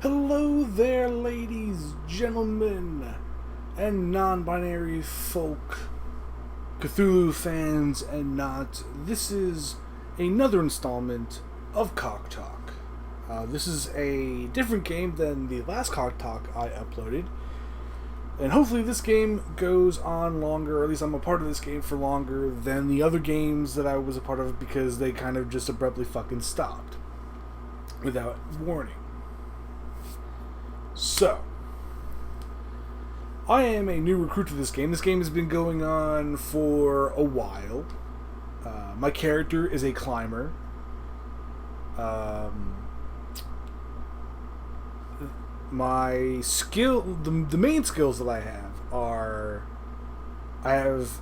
Hello there, ladies, gentlemen, and non-binary folk, Cthulhu fans and not. This is another installment of CoC Talk. This is a different game than the last CoC Talk I uploaded, and hopefully this game goes on longer, or at least I'm a part of this game for longer than the other games that I was a part of because they kind of just abruptly fucking stopped without warning. So, I am a new recruit to this game. This game has been going on for a while. My character is a climber. My skill, the main skills that I have are, I have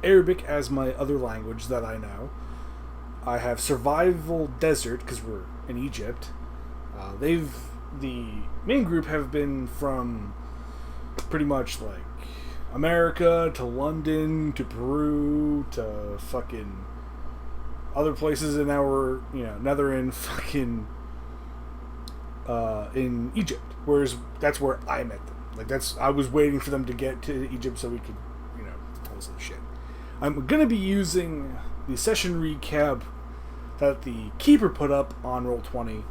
Arabic as my other language that I know. I have survival desert because we're in Egypt. The main group have been from pretty much like America to London to Peru to fucking other places, and now they're in fucking in Egypt. Whereas that's where I met them. I was waiting for them to get to Egypt so we could, tell us the shit. I'm gonna be using the session recap that the Keeper put up on Roll20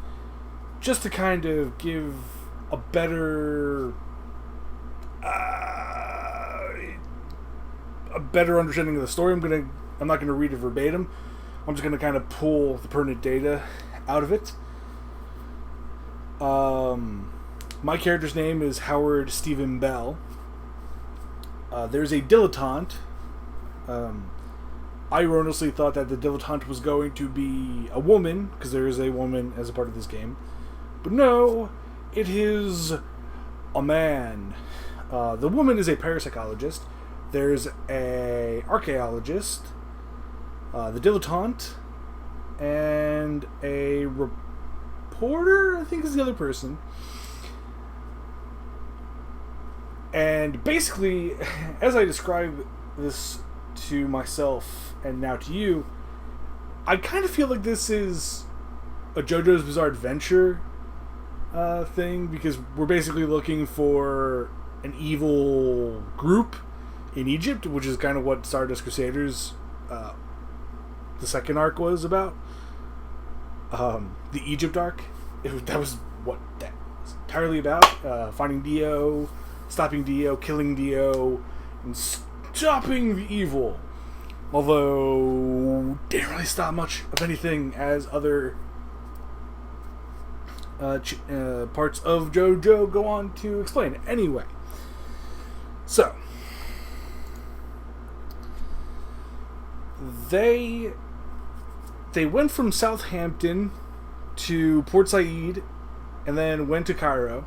just to kind of give a better understanding of the story. I'm not gonna read it verbatim. I'm just gonna kind of pull the pertinent data out of it. My character's name is Howard Stephen Bell. There's a dilettante. I erroneously thought that the dilettante was going to be a woman, because there is a woman as a part of this game. But no, it is a man. The woman is a parapsychologist. There's a archaeologist, the dilettante, and a reporter, I think is the other person. And basically, as I describe this to myself and now to you, I kind of feel like this is a JoJo's Bizarre Adventure thing, because we're basically looking for an evil group in Egypt, which is kind of what Stardust Crusaders, the second arc, was about. The Egypt arc, that was what that was entirely about. Finding Dio, stopping Dio, killing Dio, and stopping the evil. Although, didn't really stop much of anything, as other parts of JoJo go on to explain. Anyway, so they went from Southampton to Port Said, and then went to Cairo.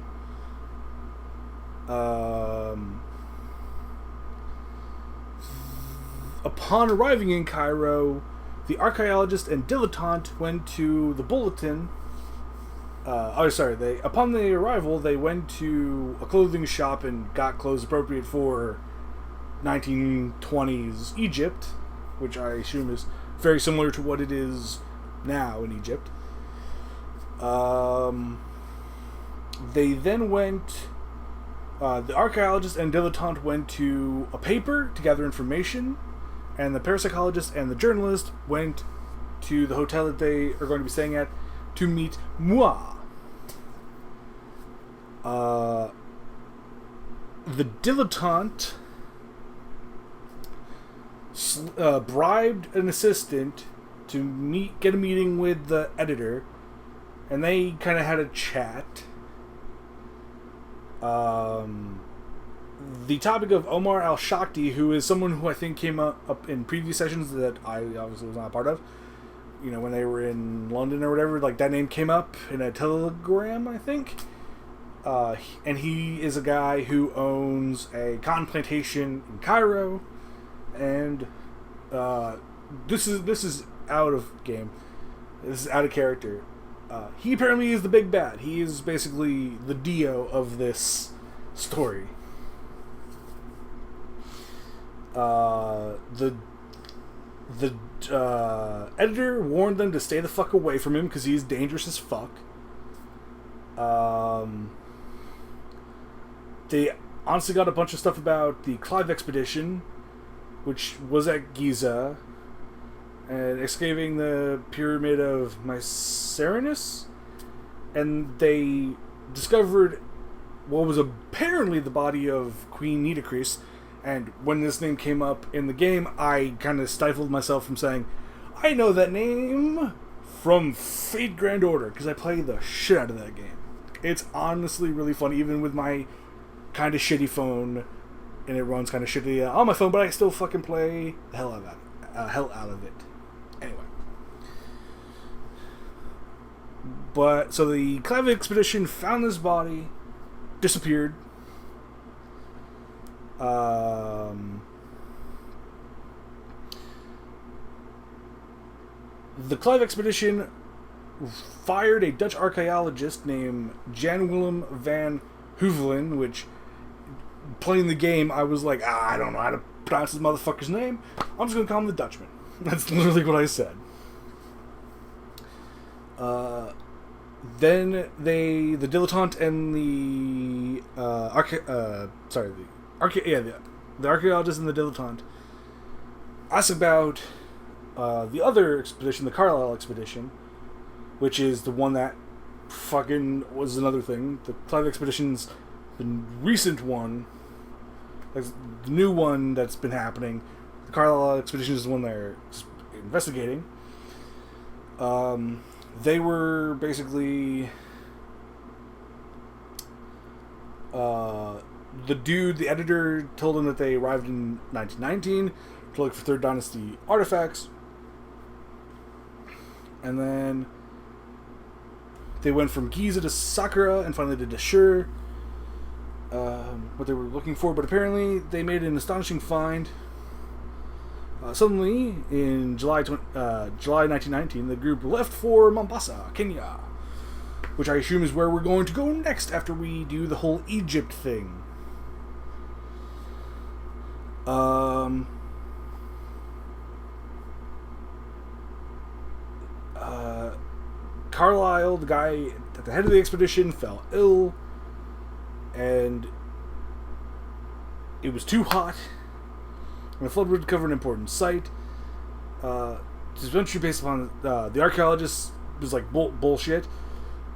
Upon arriving in Cairo, the archaeologist and dilettante went to the Bulletin. Upon their arrival, they went to a clothing shop and got clothes appropriate for 1920s Egypt, which I assume is very similar to what it is now in Egypt. They then went. The archaeologist and dilettante went to a paper to gather information, and the parapsychologist and the journalist went to the hotel that they are going to be staying at to meet moi. The dilettante bribed an assistant to get a meeting with the editor, and they kind of had a chat. The topic of Omar al-Shakti, who is someone who I think came up in previous sessions that I obviously was not a part of, when they were in London or whatever, like that name came up in a telegram, I think. And he is a guy who owns a cotton plantation in Cairo, and this is out of game. This is out of character. He apparently is the big bad. He is basically the Dio of this story. The editor warned them to stay the fuck away from him because he's dangerous as fuck. They honestly got a bunch of stuff about the Clive expedition, which was at Giza, and excavating the pyramid of Mycerinus, and they discovered what was apparently the body of Queen Nitocris. And when this name came up in the game, I kind of stifled myself from saying, I know that name from Fate Grand Order, because I play the shit out of that game. It's honestly really fun, even with my kind of shitty phone, and it runs kind of shitty on my phone, but I still fucking play the hell out of it. Anyway. But, so the Clive expedition found this body, disappeared. The Clive expedition fired a Dutch archaeologist named Jan Willem van Huvelen, which, playing the game, I was like, I don't know how to pronounce this motherfucker's name. I'm just going to call him the Dutchman. That's literally what I said. Then the dilettante and the archaeologist and the dilettante asked about the other expedition, the Carlisle expedition, which is the one that fucking was another thing. The Clive expedition's the recent one, the new one that's been happening. The Carlisle expedition is the one they're investigating. They were basically the editor told them that they arrived in 1919 to look for Third Dynasty artifacts, and then they went from Giza to Sakura and finally to Dashur, what they were looking for, but apparently they made an astonishing find. Suddenly, in July 1919, the group left for Mombasa, Kenya, which I assume is where we're going to go next after we do the whole Egypt thing. Carlisle, the guy at the head of the expedition, fell ill, and it was too hot. And the flood would cover an important site. This adventure based upon the archaeologist was like bullshit.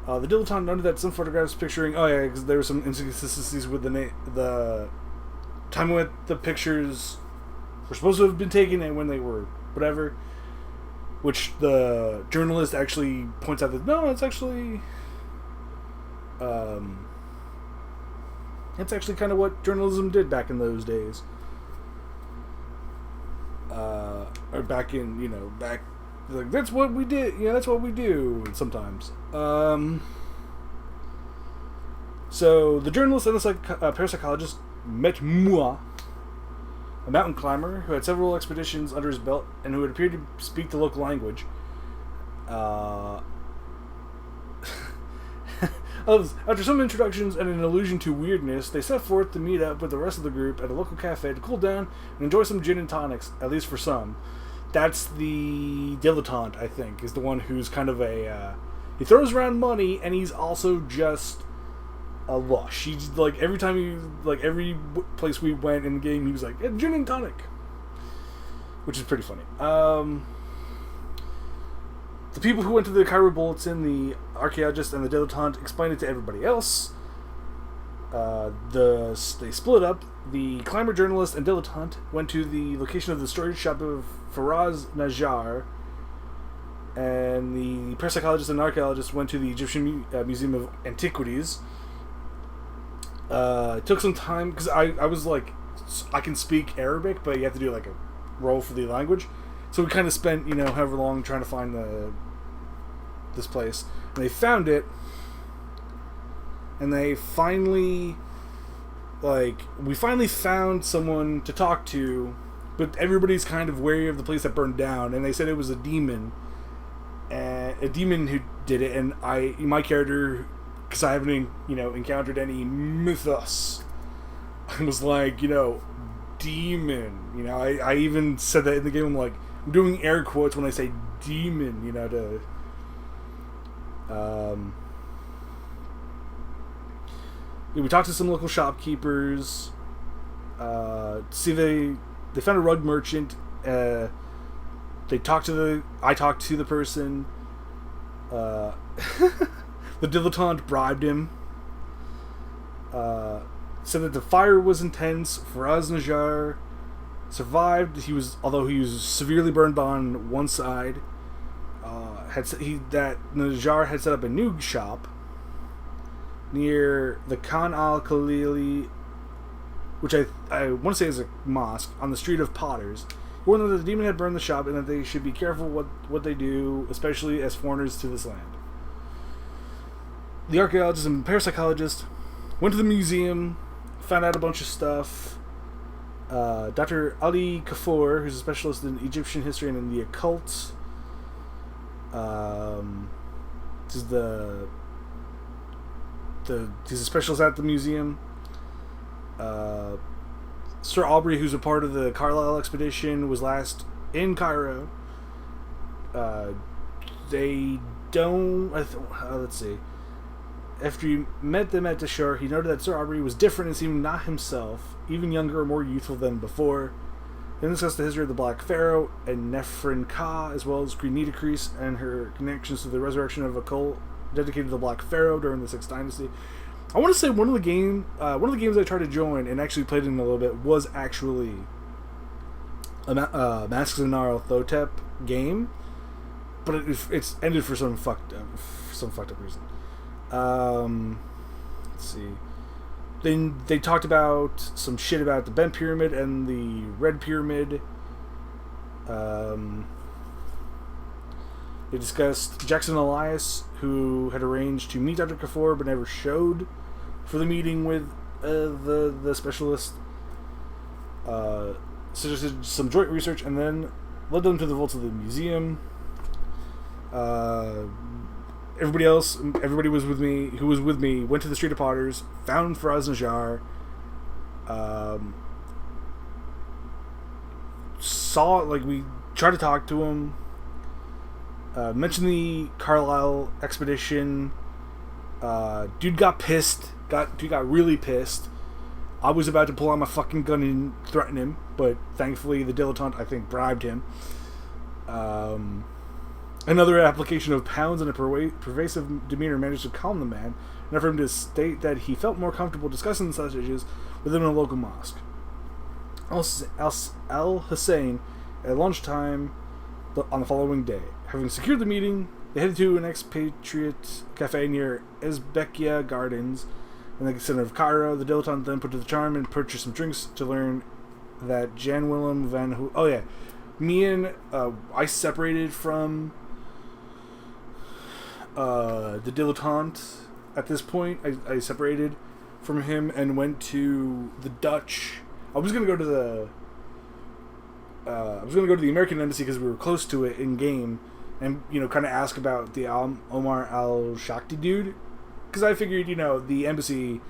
The dilettante noted that some photographs picturing, because there were some inconsistencies with the time when the pictures were supposed to have been taken and when they were whatever. Which the journalist actually points out that no, it's actually kind of what journalism did back in those days. Or back in, like, that's what we did, that's what we do sometimes. So the journalist and the parapsychologist met Mua, a mountain climber who had several expeditions under his belt and who had appeared to speak the local language. After some introductions and an allusion to weirdness, they set forth to meet up with the rest of the group at a local cafe to cool down and enjoy some gin and tonics, at least for some. That's the dilettante, I think, is the one who's kind of he throws around money, and he's also just a lush. He's like, every place we went in the game, he was like, gin and tonic, which is pretty funny. The people who went to the Cairo Bulletin, the archaeologist and the dilettante, explained it to everybody else. They split up. The climber, journalist, and dilettante went to the location of the storage shop of Faraz Najjar, and the parapsychologist and archaeologist went to the Egyptian Museum of Antiquities. It took some time, because I was like, I can speak Arabic, but you have to do like a roll for the language. So we kind of spent, however long trying to find this place. And they found it. And they finally, we finally found someone to talk to, but everybody's kind of wary of the place that burned down. And they said it was a demon. A demon who did it. And my character, because I haven't, encountered any mythos, I was like, demon. I even said that in the game. I'm like, I'm doing air quotes when I say demon, We talked to some local shopkeepers. See, they found a rug merchant. I talked to the person. The dilettante bribed him. Said that the fire was intense. Raznajar survived. Although he was severely burned on one side. Najar had set up a new shop near the Khan al-Khalili, which I want to say is a mosque, on the street of Potters. He warned them that the demon had burned the shop and that they should be careful what they do, especially as foreigners to this land. The archaeologist and parapsychologist went to the museum, found out a bunch of stuff. Dr. Ali Kafur, who's a specialist in Egyptian history and in the occult, he's a specialist at the museum. Sir Aubrey, who's a part of the Carlisle expedition, was last in Cairo. Let's see. After he met them at the shore, he noted that Sir Aubrey was different and seemed not himself, even younger or more youthful than before. They discussed the history of the Black Pharaoh and Nefren Ka, as well as Queen Nitocris and her connections to the resurrection of a cult dedicated to the Black Pharaoh during the Sixth Dynasty. I want to say one of the games I tried to join and actually played in a little bit was actually a Masks of Nyarlathotep game, but it's ended for some fucked up reason. Let's see. Then they talked about some shit about the Bent Pyramid and the Red Pyramid. They discussed Jackson Elias, who had arranged to meet Dr. Kafur but never showed for the meeting with the specialist. Suggested some joint research and then led them to the vaults of the museum. Everybody was with me, who was with me, went to the Street of Potters, found Faraz Najar, we tried to talk to him, mentioned the Carlisle expedition. Dude got pissed, got really pissed. I was about to pull out my fucking gun and threaten him, but thankfully the dilettante, I think, bribed him. Another application of pounds and a pervasive demeanor managed to calm the man, enough for him to state that he felt more comfortable discussing such issues within a local mosque. Al-Hussein, at lunchtime on the following day. Having secured the meeting, they headed to an expatriate cafe near Ezbekia Gardens in the center of Cairo. The dilettante then put to the charm and purchased some drinks to learn that Jan Willem van Ho... Oh yeah, me and I separated from the dilettante at this point. I separated from him and went to the Dutch. I was gonna go to the American embassy because we were close to it in game, and kind of ask about the Omar al-Shakti dude, because I figured the embassy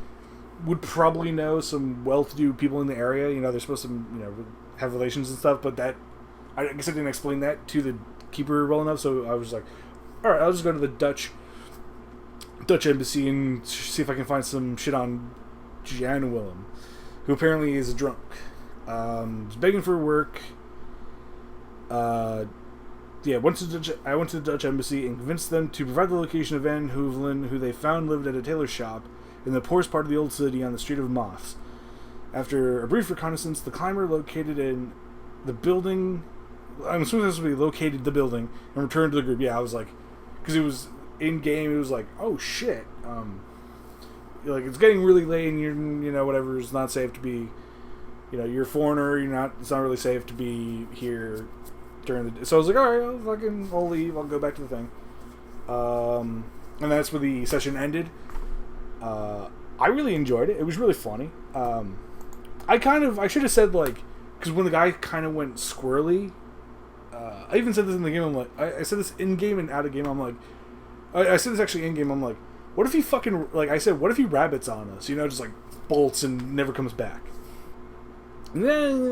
would probably know some well-to-do people in the area. They're supposed to have relations and stuff, but that I guess I didn't explain that to the keeper well enough, so I was like, alright, I'll just go to the Dutch embassy and see if I can find some shit on Jan Willem, who apparently is a drunk. He's begging for work. I went to the Dutch embassy and convinced them to provide the location of Van Hoevelen, who they found lived at a tailor shop in the poorest part of the old city on the Street of Moths. After a brief reconnaissance, the climber located in the building. I'm assuming this would be located the building and returned to the group. Yeah, I was like, because it was in game. It was like, oh shit. It's getting really late, and you're whatever. It's not safe to be. You're a foreigner. It's not really safe to be here during the day. So I was like, alright, I'll leave. I'll go back to the thing. And that's where the session ended. I really enjoyed it. It was really funny. I should have said, because when the guy kind of went squirrely, I even said this in the game, I'm like, I said this in game and out of game, I'm like, I said this actually in game, I'm like, what if he fucking, I said, what if he rabbits on us, just bolts and never comes back? And then,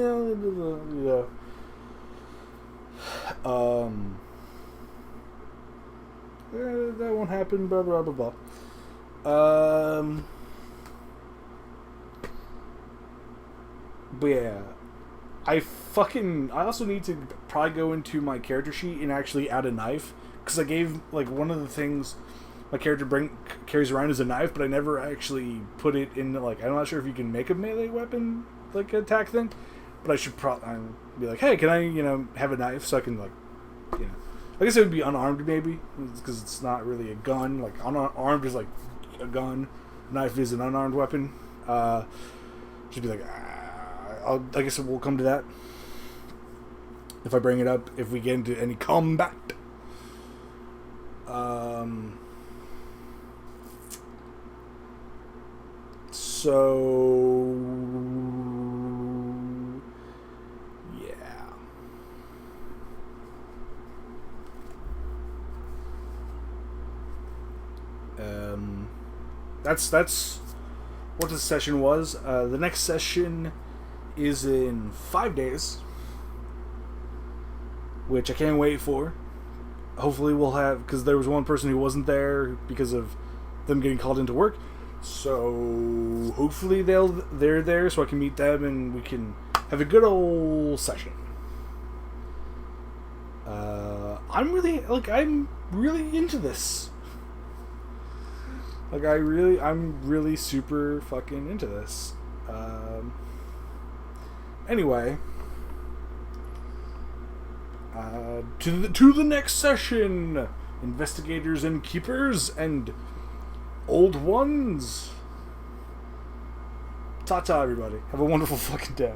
that won't happen, blah, blah, blah, blah. But yeah, I also need to probably go into my character sheet and actually add a knife, because I gave, like, one of the things my character carries around is a knife, but I never actually put it in, like, I'm not sure if you can make a melee weapon, like, attack thing, but I should probably be like, hey, can I, have a knife so I can, like, I guess it would be unarmed, maybe, because it's not really a gun. Like, unarmed is like a gun, knife is an unarmed weapon. Should be like, I guess we'll come to that if I bring it up, if we get into any combat. So yeah. That's what this session was. The next session is in 5 days, which I can't wait for. Hopefully we'll have, because there was one person who wasn't there because of them getting called into work. So hopefully they're there so I can meet them and we can have a good old session. I'm really into this. Like, I'm really super fucking into this. Anyway, to the next session, investigators and keepers and old ones. Ta-ta, everybody. Have a wonderful fucking day.